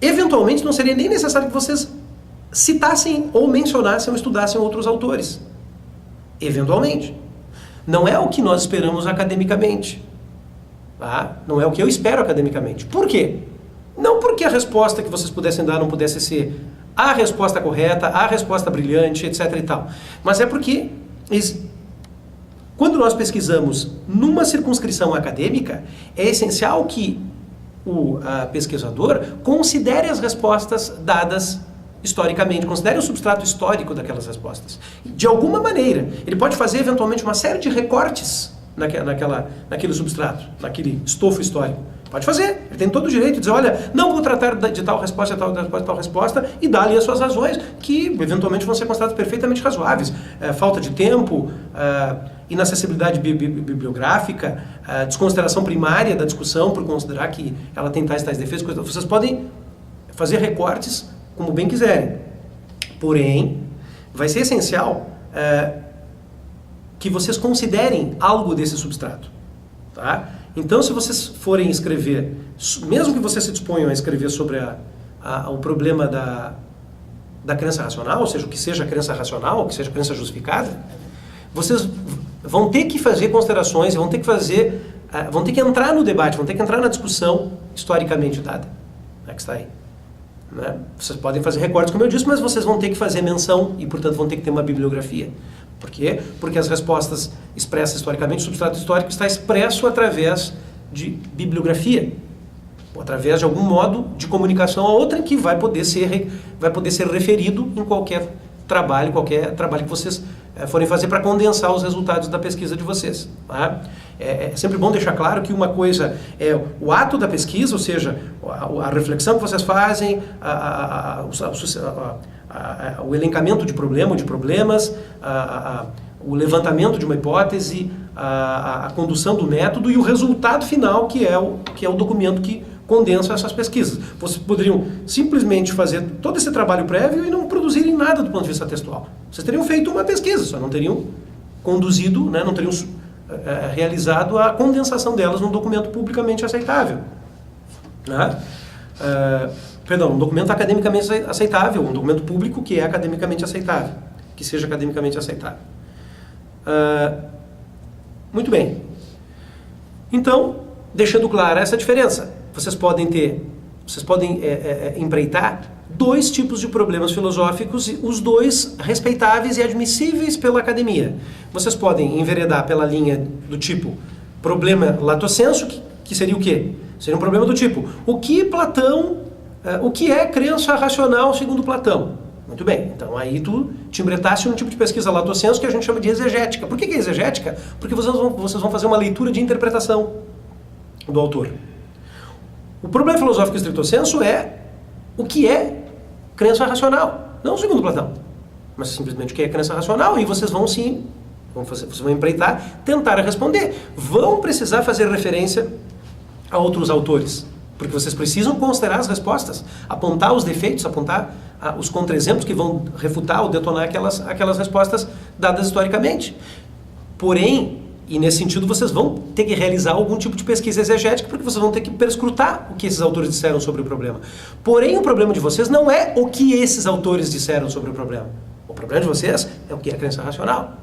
eventualmente não seria nem necessário que vocês citassem ou mencionassem ou estudassem outros autores. Eventualmente. Não é o que nós esperamos academicamente. Tá? Não é o que eu espero academicamente. Por quê? Não porque a resposta que vocês pudessem dar não pudesse ser a resposta correta, a resposta brilhante, etc. e tal. Mas é porque quando nós pesquisamos numa circunscrição acadêmica, é essencial que o pesquisador considere as respostas dadas historicamente, considere o substrato histórico daquelas respostas. De alguma maneira, ele pode fazer eventualmente uma série de recortes naquele substrato, naquele estofo histórico. Pode fazer, ele tem todo o direito de dizer, olha, não vou tratar de tal resposta, tal resposta, e dar ali as suas razões, que eventualmente vão ser consideradas perfeitamente razoáveis. Falta de tempo, inacessibilidade bibliográfica, desconsideração primária da discussão por considerar que ela tem tais defeitos, vocês podem fazer recortes como bem quiserem. Porém, vai ser essencial que vocês considerem algo desse substrato. Tá? Então, se vocês forem escrever, mesmo que vocês se disponham a escrever sobre o problema da crença racional, ou seja, o que seja crença racional, o que seja crença justificada, vocês vão ter que fazer considerações, vão ter que entrar no debate, vão ter que entrar na discussão historicamente dada, que está aí. Né? Vocês podem fazer recortes, como eu disse, mas vocês vão ter que fazer menção e, portanto, vão ter que ter uma bibliografia. Por quê? Porque as respostas expressas historicamente, o substrato histórico está expresso através de bibliografia, ou através de algum modo de comunicação a outra que vai poder ser referido em qualquer trabalho que vocês forem fazer para condensar os resultados da pesquisa de vocês. Tá? É sempre bom deixar claro que uma coisa é o ato da pesquisa, ou seja, a reflexão que vocês fazem, o elencamento de problemas, o levantamento de uma hipótese, a condução do método e o resultado final, que é o documento que condensa essas pesquisas. Vocês poderiam simplesmente fazer todo esse trabalho prévio e não produzirem nada do ponto de vista textual. Vocês teriam feito uma pesquisa, só não teriam conduzido, né, não teriam realizado a condensação delas num documento publicamente aceitável. Né? Um documento academicamente aceitável, um documento público que é academicamente aceitável, que seja academicamente aceitável. Muito bem. Então, deixando clara essa diferença, vocês podem empreitar dois tipos de problemas filosóficos, os dois respeitáveis e admissíveis pela academia. Vocês podem enveredar pela linha do tipo problema lato sensu, que seria o quê? Seria um problema do tipo, o que é crença racional segundo Platão? Muito bem, então aí tu te embretasse um tipo de pesquisa lato sensu que a gente chama de exegética. Por que é exegética? Porque vocês vão fazer uma leitura de interpretação do autor. O problema filosófico estricto sensu é o que é crença racional, não segundo Platão, mas simplesmente o que é crença racional, e vocês vão vocês vão empreitar, tentar responder. Vão precisar fazer referência a outros autores, porque vocês precisam considerar as respostas, apontar os defeitos, apontar os contra-exemplos que vão refutar ou detonar aquelas respostas dadas historicamente. Porém, e nesse sentido vocês vão ter que realizar algum tipo de pesquisa exegética, porque vocês vão ter que perscrutar o que esses autores disseram sobre o problema. Porém, o problema de vocês não é o que esses autores disseram sobre o problema. O problema de vocês é o que é a crença racional.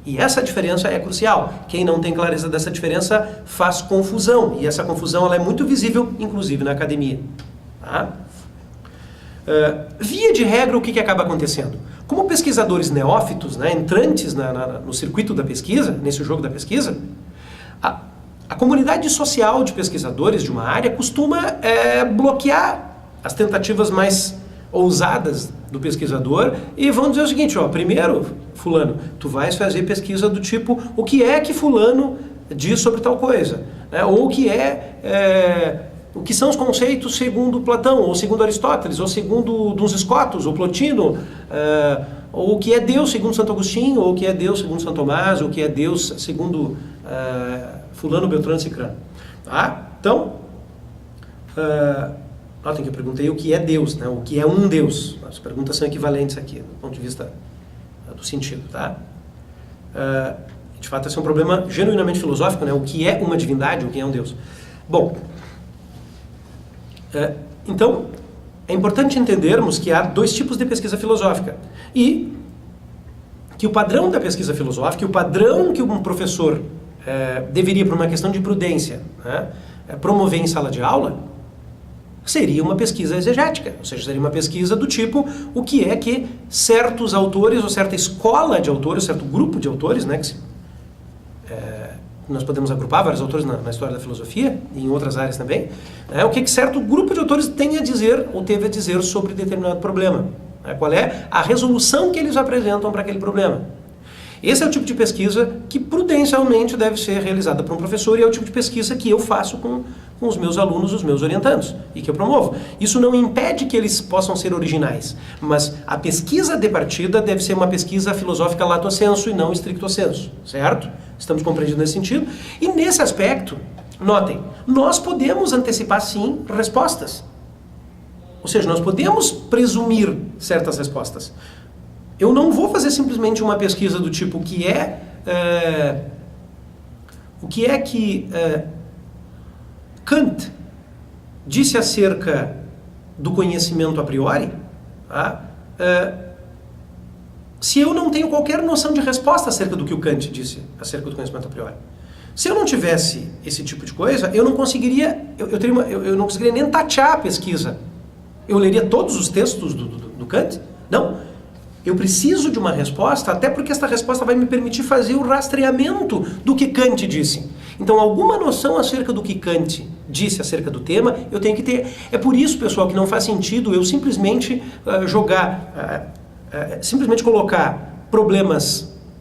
E essa diferença é crucial. Quem não tem clareza dessa diferença faz confusão. E essa confusão ela é muito visível, inclusive, na academia. Tá? Via de regra, o que acaba acontecendo? Como pesquisadores neófitos, né, entrantes no circuito da pesquisa, nesse jogo da pesquisa, a comunidade social de pesquisadores de uma área costuma bloquear as tentativas mais ousadas do pesquisador e vão dizer o seguinte, primeiro, fulano, tu vais fazer pesquisa do tipo, o que é que fulano diz sobre tal coisa? Né? Ou o que são os conceitos segundo Platão, ou segundo Aristóteles, ou segundo Duns Scotus, ou Plotino, ou o que é Deus segundo Santo Agostinho, ou o que é Deus segundo Santo Tomás, ou o que é Deus segundo fulano, beltrano, cicrano. Tá? Então, notem que eu perguntei o que é Deus, né? O que é um Deus. As perguntas são equivalentes aqui, do ponto de vista do sentido. Tá? De fato, esse é um problema genuinamente filosófico, né? O que é uma divindade, o que é um Deus. Bom, então, é importante entendermos que há dois tipos de pesquisa filosófica e que o padrão da pesquisa filosófica, o padrão que um professor deveria, por uma questão de prudência, né, promover em sala de aula, seria uma pesquisa exegética, ou seja, seria uma pesquisa do tipo o que é que certos autores ou certa escola de autores, certo grupo de autores, né, que nós podemos agrupar vários autores na história da filosofia e em outras áreas também, o que certo grupo de autores tem a dizer ou teve a dizer sobre determinado problema, qual é a resolução que eles apresentam para aquele problema. Esse é o tipo de pesquisa que prudencialmente deve ser realizada por um professor e é o tipo de pesquisa que eu faço com os meus alunos, os meus orientandos, e que eu promovo. Isso não impede que eles possam ser originais, mas a pesquisa de partida deve ser uma pesquisa filosófica lato sensu e não stricto sensu, certo? Estamos compreendidos nesse sentido. E nesse aspecto, notem, nós podemos antecipar sim respostas. Ou seja, nós podemos presumir certas respostas. Eu não vou fazer simplesmente uma pesquisa do tipo o que é que Kant disse acerca do conhecimento a priori, tá? Se eu não tenho qualquer noção de resposta acerca do que o Kant disse acerca do conhecimento a priori. Se eu não tivesse esse tipo de coisa, eu não conseguiria, eu não conseguiria nem tatear a pesquisa. Eu leria todos os textos do Kant? Não. Eu preciso de uma resposta, até porque esta resposta vai me permitir fazer o rastreamento do que Kant disse. Então, alguma noção acerca do que Kant disse acerca do tema, eu tenho que ter. É por isso, pessoal, que não faz sentido eu simplesmente simplesmente colocar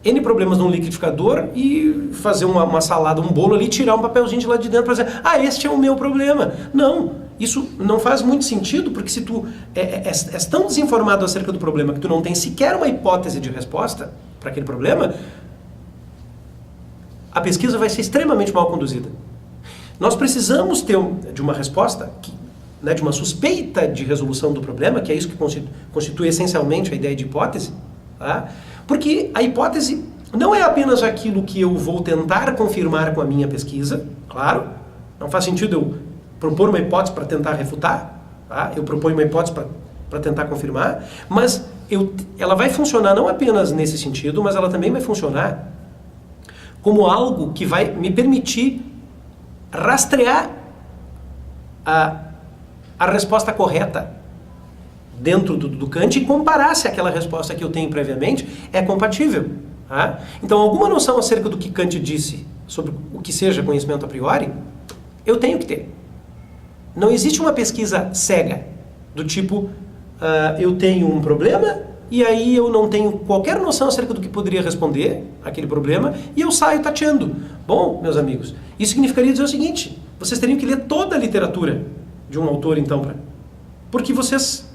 N problemas num liquidificador e fazer uma salada, um bolo ali, tirar um papelzinho de lá de dentro para dizer, este é o meu problema. Não. Isso não faz muito sentido, porque se tu és tão desinformado acerca do problema que tu não tem sequer uma hipótese de resposta para aquele problema, a pesquisa vai ser extremamente mal conduzida. Nós precisamos ter de uma resposta, de uma suspeita de resolução do problema, que é isso que constitui essencialmente a ideia de hipótese, tá? Porque a hipótese não é apenas aquilo que eu vou tentar confirmar com a minha pesquisa, claro, não faz sentido eu propor uma hipótese para tentar refutar, tá? Eu proponho uma hipótese para tentar confirmar, mas ela vai funcionar não apenas nesse sentido, mas ela também vai funcionar como algo que vai me permitir rastrear a resposta correta dentro do Kant e comparar se aquela resposta que eu tenho previamente é compatível. Tá? Então, alguma noção acerca do que Kant disse sobre o que seja conhecimento a priori, eu tenho que ter. Não existe uma pesquisa cega, do tipo, eu tenho um problema e aí eu não tenho qualquer noção acerca do que poderia responder aquele problema e eu saio tateando. Bom, meus amigos, isso significaria dizer o seguinte, vocês teriam que ler toda a literatura de um autor, então, porque vocês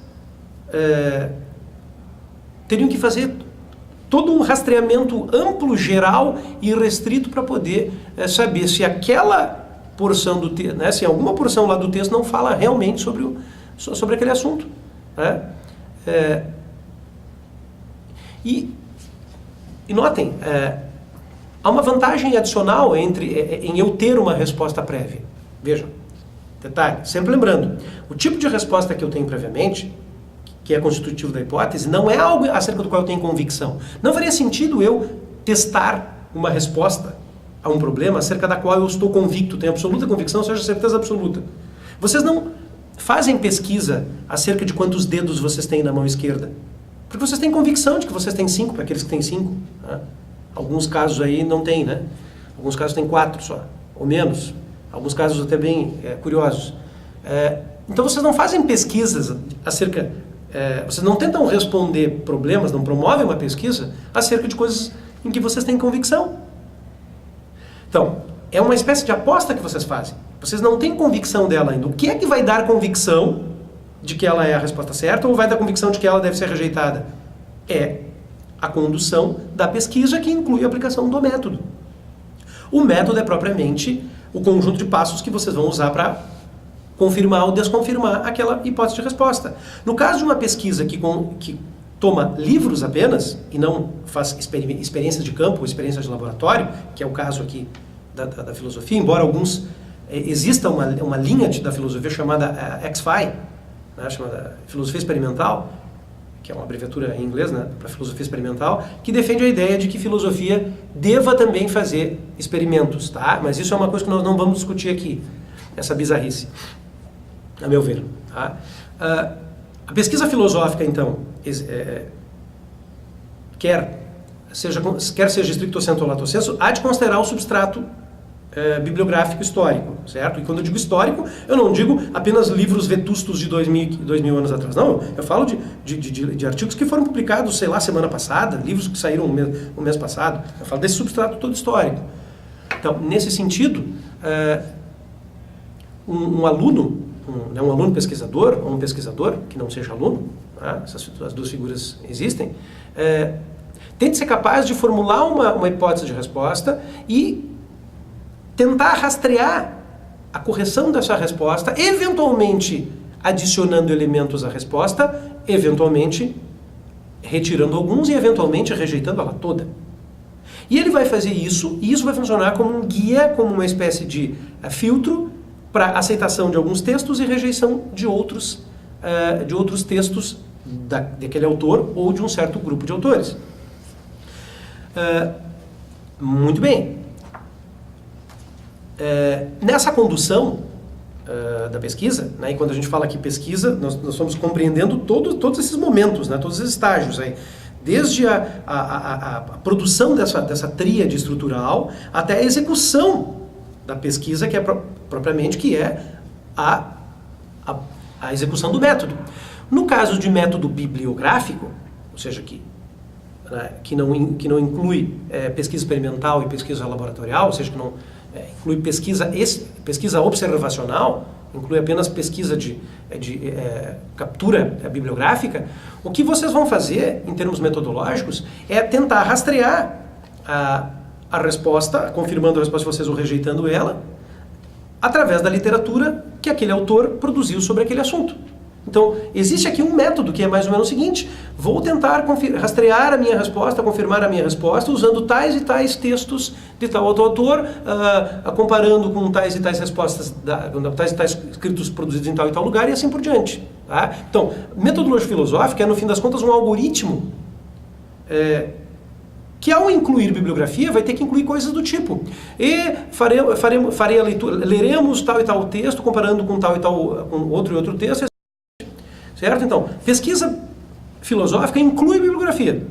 teriam que fazer todo um rastreamento amplo, geral e restrito para poder saber se aquela porção do texto, né, se alguma porção lá do texto não fala realmente sobre aquele assunto. Né? E notem, há uma vantagem adicional em eu ter uma resposta prévia. Vejam, detalhe, sempre lembrando, o tipo de resposta que eu tenho previamente, que é constitutivo da hipótese, não é algo acerca do qual eu tenho convicção. Não faria sentido eu testar uma resposta a um problema acerca da qual eu estou convicto, tenho absoluta convicção, ou seja, certeza absoluta. Vocês não fazem pesquisa acerca de quantos dedos vocês têm na mão esquerda, porque vocês têm convicção de que vocês têm 5, para aqueles que têm 5. Né? Alguns casos aí não tem, né? Alguns casos têm 4 só, ou menos. Alguns casos até bem curiosos. Então vocês não fazem pesquisas acerca... vocês não tentam responder problemas, não promovem uma pesquisa acerca de coisas em que vocês têm convicção. Então, é uma espécie de aposta que vocês fazem. Vocês não têm convicção dela ainda. O que é que vai dar convicção de que ela é a resposta certa ou vai dar convicção de que ela deve ser rejeitada? É a condução da pesquisa que inclui a aplicação do método. O método é propriamente o conjunto de passos que vocês vão usar para confirmar ou desconfirmar aquela hipótese de resposta. No caso de uma pesquisa que toma livros apenas e não faz experiências de campo, experiências de laboratório, que é o caso aqui da filosofia, embora exista uma linha da filosofia chamada XFI, né, chamada filosofia experimental, que é uma abreviatura em inglês, né, para filosofia experimental, que defende a ideia de que filosofia deva também fazer experimentos, tá? Mas isso é uma coisa que nós não vamos discutir aqui, essa bizarrice, a meu ver. Tá? A pesquisa filosófica, então, quer seja estricto sensu ou lato sensu, há de considerar o substrato bibliográfico histórico, certo? E quando eu digo histórico, eu não digo apenas livros vetustos de 2000 anos atrás, não. Eu falo de artigos que foram publicados, sei lá, semana passada, livros que saíram no mês passado. Eu falo desse substrato todo histórico. Então, nesse sentido, um aluno pesquisador, ou um pesquisador que não seja aluno, tá? As duas figuras existem, tem de ser capaz de formular uma hipótese de resposta e tentar rastrear a correção dessa resposta, eventualmente adicionando elementos à resposta, eventualmente retirando alguns e eventualmente rejeitando ela toda. E ele vai fazer isso, e isso vai funcionar como um guia, como uma espécie de filtro para aceitação de alguns textos e rejeição de outros textos daquele autor ou de um certo grupo de autores. Muito bem. Nessa condução da pesquisa, né, e quando a gente fala aqui pesquisa, nós estamos compreendendo todos esses momentos, né, todos esses estágios aí, desde a produção dessa tríade estrutural até a execução da pesquisa, que é propriamente a execução do método. No caso de método bibliográfico, ou seja, que não inclui pesquisa experimental e pesquisa laboratorial, ou seja, que não inclui pesquisa observacional, inclui apenas pesquisa de captura bibliográfica, o que vocês vão fazer, em termos metodológicos, é tentar rastrear a resposta, confirmando a resposta de vocês ou rejeitando ela, através da literatura que aquele autor produziu sobre aquele assunto. Então, existe aqui um método que é mais ou menos o seguinte: vou tentar rastrear a minha resposta, confirmar a minha resposta, usando tais e tais textos de tal autor, comparando com tais e tais respostas, tais e tais escritos produzidos em tal e tal lugar, e assim por diante. Tá? Então, metodologia filosófica é, no fim das contas, um algoritmo que, ao incluir bibliografia, vai ter que incluir coisas do tipo: e farei a leitura, leremos tal e tal texto, comparando com tal e tal, com outro e outro texto, certo? Então, pesquisa filosófica inclui bibliografia,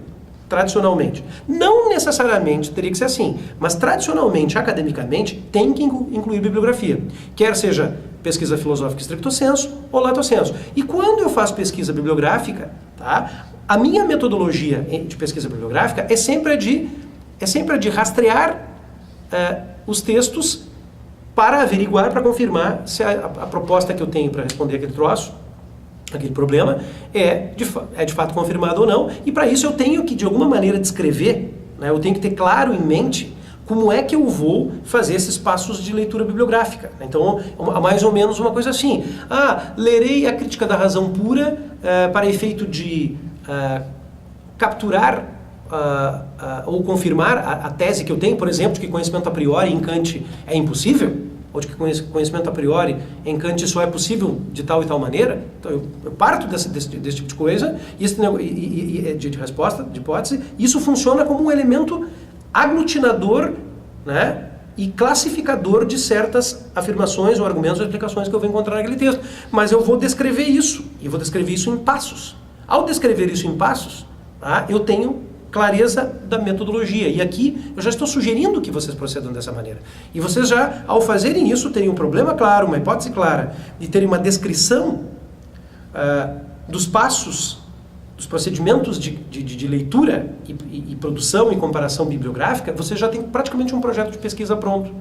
tradicionalmente. Não necessariamente teria que ser assim, mas tradicionalmente, academicamente, tem que incluir bibliografia. Quer seja pesquisa filosófica stricto sensu ou lato sensu. E quando eu faço pesquisa bibliográfica, tá, a minha metodologia de pesquisa bibliográfica é sempre a de rastrear os textos para averiguar, para confirmar se a proposta que eu tenho para responder aquele troço, aquele problema, é de fato confirmado ou não, e para isso eu tenho que, de alguma maneira, descrever, né, eu tenho que ter claro em mente como é que eu vou fazer esses passos de leitura bibliográfica. Então, mais ou menos uma coisa assim: lerei a Crítica da Razão Pura para efeito de capturar ou confirmar a tese que eu tenho, por exemplo, de que conhecimento a priori em Kant é impossível, ou de que conhecimento a priori em Kant só é possível de tal e tal maneira. Então eu parto desse tipo de coisa, de resposta, de hipótese. Isso funciona como um elemento aglutinador, né, e classificador de certas afirmações ou argumentos ou explicações que eu vou encontrar naquele texto. Mas eu vou descrever isso, e vou descrever isso em passos. Ao descrever isso em passos, eu tenho clareza da metodologia. E aqui eu já estou sugerindo que vocês procedam dessa maneira. E vocês já, ao fazerem isso, terem um problema claro, uma hipótese clara, de terem uma descrição dos passos, dos procedimentos de leitura e produção e comparação bibliográfica, vocês já têm praticamente um projeto de pesquisa pronto.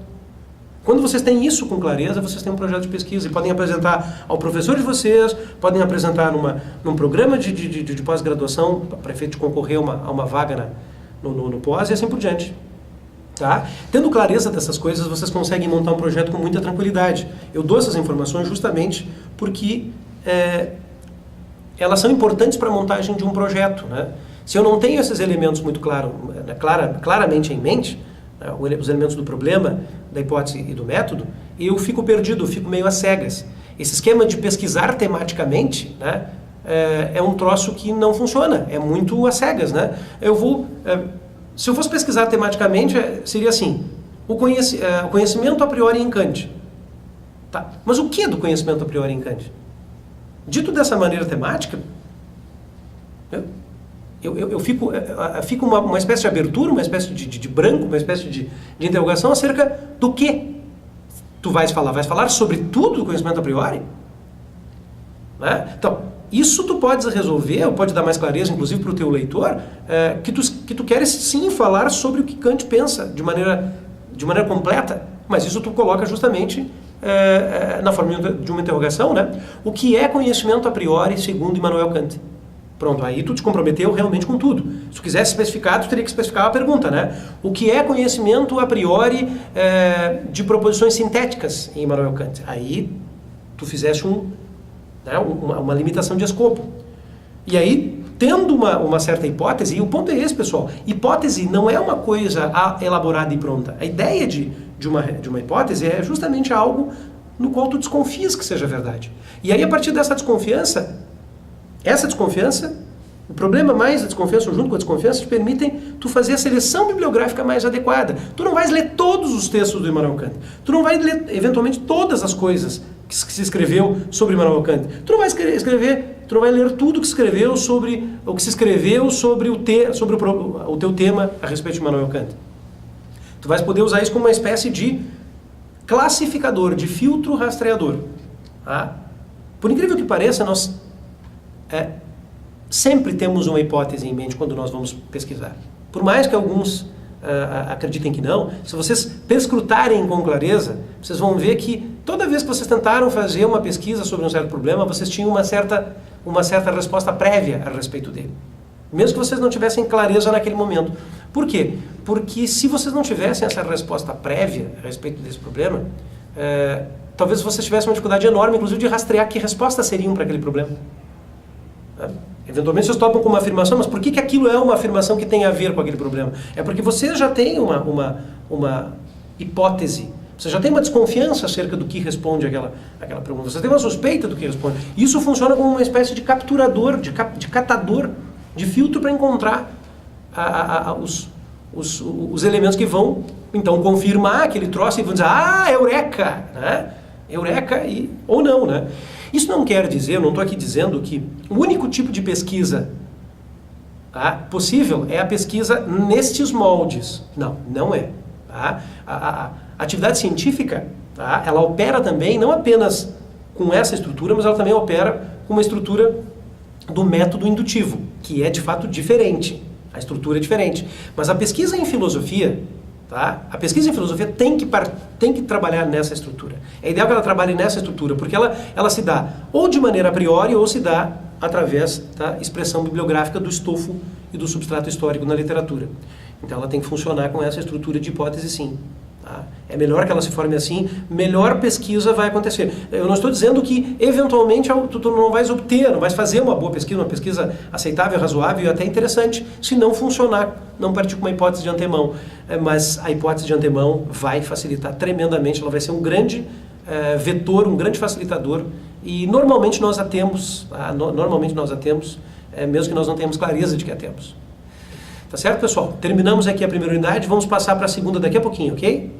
Quando vocês têm isso com clareza, vocês têm um projeto de pesquisa e podem apresentar ao professor de vocês, podem apresentar num programa de pós-graduação, para efeito de concorrer a uma vaga no pós e assim por diante. Tá? Tendo clareza dessas coisas, vocês conseguem montar um projeto com muita tranquilidade. Eu dou essas informações justamente porque elas são importantes para a montagem de um projeto. Né? Se eu não tenho esses elementos muito claramente em mente, os elementos do problema, da hipótese e do método, eu fico perdido, eu fico meio às cegas. esse esquema de pesquisar tematicamente, né, é um troço que não funciona, é muito às cegas, né? Se eu fosse pesquisar tematicamente, seria assim, o conhecimento a priori em Kant. Tá. Mas o que é do conhecimento a priori em Kant? Dito dessa maneira temática, eu fico uma espécie de abertura, uma espécie de branco, uma espécie de interrogação acerca do que tu vais falar. Vais falar sobre tudo do conhecimento a priori? Né? Então, isso tu podes resolver, ou pode dar mais clareza, inclusive para o teu leitor, que tu queres sim falar sobre o que Kant pensa de maneira completa, mas isso tu coloca justamente na forma de uma interrogação, né? O que é conhecimento a priori segundo Immanuel Kant? Pronto, aí tu te comprometeu realmente com tudo. Se tu quisesse especificar, tu teria que especificar a pergunta, né? O que é conhecimento a priori de proposições sintéticas em Immanuel Kant? Aí tu fizeste uma limitação de escopo. E aí, tendo uma certa hipótese, e o ponto é esse, pessoal, hipótese não é uma coisa elaborada e pronta. A ideia de uma hipótese é justamente algo no qual tu desconfias que seja verdade. E aí, a partir dessa desconfiança, o problema mais a desconfiança, ou junto com a desconfiança, te permitem tu fazer a seleção bibliográfica mais adequada. Tu não vais ler todos os textos do Immanuel Kant. Tu não vais ler, eventualmente, todas as coisas que se escreveu sobre Immanuel Kant. Tu não vai ler tudo que se escreveu sobre o teu tema a respeito de Immanuel Kant. Tu vais poder usar isso como uma espécie de classificador, de filtro rastreador. Tá? Por incrível que pareça, nós sempre temos uma hipótese em mente quando nós vamos pesquisar. Por mais que alguns acreditem que não, se vocês perscrutarem com clareza, vocês vão ver que toda vez que vocês tentaram fazer uma pesquisa sobre um certo problema, vocês tinham uma certa resposta prévia a respeito dele. Mesmo que vocês não tivessem clareza naquele momento. Por quê? Porque se vocês não tivessem essa resposta prévia a respeito desse problema, talvez vocês tivessem uma dificuldade enorme, inclusive, de rastrear que respostas seriam para aquele problema. Eventualmente vocês topam com uma afirmação, mas por que aquilo é uma afirmação que tem a ver com aquele problema? É porque você já tem uma hipótese, você já tem uma desconfiança acerca do que responde aquela pergunta, você tem uma suspeita do que responde. Isso funciona como uma espécie de capturador, de catador, de filtro para encontrar os elementos que vão, então, confirmar aquele troço e vão dizer, eureka! Né? Eureka ou não, né? Isso não quer dizer, eu não estou aqui dizendo que o único tipo de pesquisa possível é a pesquisa nestes moldes. Não, não é. Tá? A atividade científica, ela opera também, não apenas com essa estrutura, mas ela também opera com uma estrutura do método indutivo, que é de fato diferente. A estrutura é diferente. Mas a pesquisa em filosofia, a pesquisa em filosofia tem que trabalhar nessa estrutura. É ideal que ela trabalhe nessa estrutura, porque ela se dá ou de maneira a priori, ou se dá através da expressão bibliográfica do estofo e do substrato histórico na literatura. Então ela tem que funcionar com essa estrutura de hipótese, sim. É melhor que ela se forme assim, melhor pesquisa vai acontecer. Eu não estou dizendo que, eventualmente, tu não vais obter, não vais fazer uma boa pesquisa, uma pesquisa aceitável, razoável e até interessante, se não funcionar, não partir com uma hipótese de antemão. Mas a hipótese de antemão vai facilitar tremendamente, ela vai ser um grande vetor, um grande facilitador, e normalmente nós a temos, mesmo que nós não tenhamos clareza de que a temos. Tá certo, pessoal? Terminamos aqui a primeira unidade, vamos passar para a segunda daqui a pouquinho, ok?